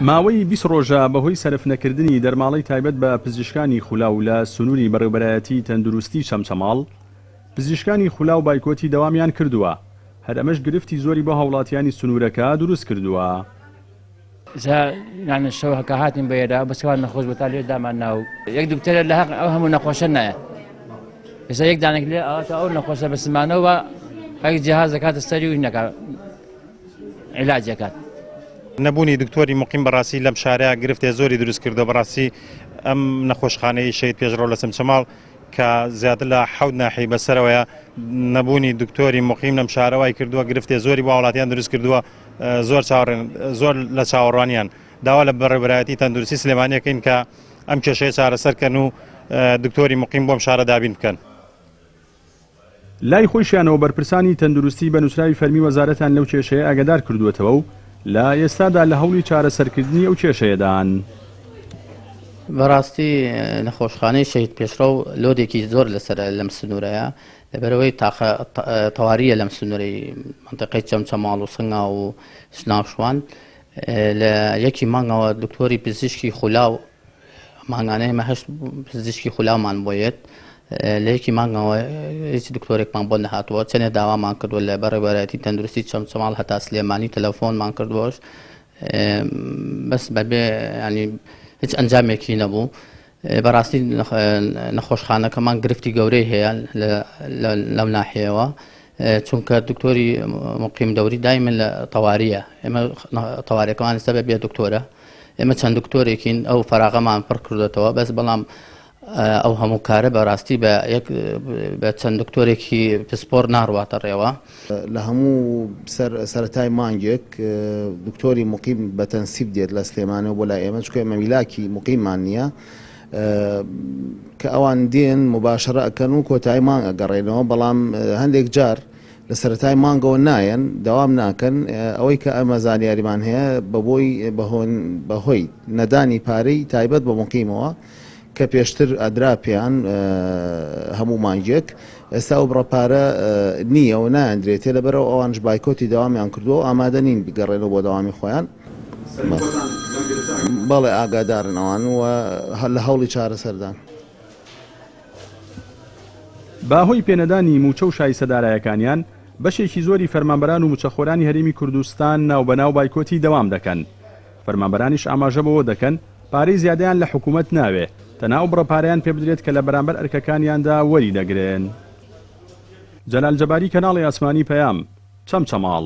ماوەی 20 ڕۆژە بەهۆی سەرفنەکردنی دەرماڵەی تایبەت بە پزیشکانی خولاو لە سنووری بەڕێوەبەرایەتی تەندروستی چەمچەماڵ، پزیشکانی خولاو بایکۆتی دەوامیان کردووە. هەر ئەمەش گرفتی زۆری بۆ هاوڵاتیانی سنوورەکە دروست کردووە. يعني شو هاتين بيدا بس كمان نخوش بتالي دائما ناو يقدر بتالي لها أو هم نخوشنا إذا يقدر نقول أو نخوش بس ما نوى أي جهاز كات استريو هناك علاج كات نبوني دكتوري مقيم براسي لم شارع قرفت زوري دروس كردو براسي أم نخوش خاني شهيد بيجرو لسم شمال كزيادة لا حود ناحي بسرويا نبوني دكتوري مقيم لم شارع واي كردو قرفت زوري بوالاتيان دروس كردو زۆر لە چاوەڕوانیان داوا لە بەڕێوەبەرایەتی تەندروستی سلێمانیەکەین کە ئەم کێشەیە چارەسەرکەن و دکتۆری مقیم بۆم شارە دابین بکەن. لای خۆشیانەوە بەرپرسانی تەندروستی بە نووسراوی فەرمی وەزارەتان لەو کێشەیە ئاگادار کردووەتەوە و لە ئێستادا لە هەوڵی چارەسەرکردنی ئەو کێشەیەدان. بەڕاستی نەخۆشخانەی شەهید پێشڕەو لۆدێکی زۆر لەسەر لەم سنوورەیە لەبەرەوەی تەواریە لەم سنوورەی منتەقەی چەمچەماڵ و سنگا و سناوشوان لە یەکی مانگەوە دکتۆری پزیشکی خولاو مانگانەی مەهەشت پزیشکی خولاومان بۆیێت لە یەکی مانگەوە هیچ دکتۆرێکمان بۆ نەهاتووە چەندێک داوامان کردووە لە بەڕێوەبەرایەتی تەندروستی چەمچەماڵ هەتا سلێمانی تەلەفۆنمان کردووەش بەس بەبێ ینی هیچ ئەنجامێکی نەبوو. بەڕاستی نەخۆشخانەکەمان گرفتی گەورەی هەیە لەم ناحیەوە چونکە دکتۆری مقیم دەوری دایمن لە تەواریە ئێمە تەواریەکەمان ئێستا بێ دکتۆرە ئێمە چەند دکتۆرێکین ئەو فەراغەمان پڕ کردێتەوە بەس بەڵام ئەو هەموو کارە بەڕاستی بە چەند دکتۆرێکی پسپۆر ناڕواتە ڕێوە. لە هەموو سەرەتای مانگێک دکتۆری مقیم بە تەنسیب دێت لە سلێمانەوە بۆ لای ئێمە چکە ئێمە میلاکی مقیممان نییە کە ئەوان دێن مباشرە ئەکەن و کۆتایی مانگ ئەگەڕێنەوە بەڵام هەندێک جار لە سەرەتای مانگەوە نایەن داوام ناکەن ئەوەی کە ئەمە زانیاریمان هەیە بەهۆی نەدانی پارەی تایبەت بە مقیمەوە کە پێشتر ئەدرا پێیان هەموو مانگێک ئێستا و بڕەپارە نییە و نایەندرێتێ لەبەرەوە ئەوانش بایکۆتی داوامیان کردووە ئامادە نین بگەڕێنەوە بۆ داوامی خۆیان. بەڵێ ئاگادارن ئەوان و لە هەوڵی چارەسەردان. باهۆی پێنەدانی موچە و شای سەدارایەکانیان بەشێکی زۆری فەرمانبەران و موچەخۆرانی هەرێمی کوردستان ناوبەناو بایکۆتی دەوام دەکەن. فەرمانبەرانیش ئاماژە بەوە دەکەن پارەی زیادەیان لە حکوومەت ناوێ تەناو بڕەپارەیان پێ بدرێت کە لە بەرامبەر ئەرکەکانیاندا وەری دەگرن. جەلال جەباری کەناڵی ئاسمانی پەیام چەمچەماڵ.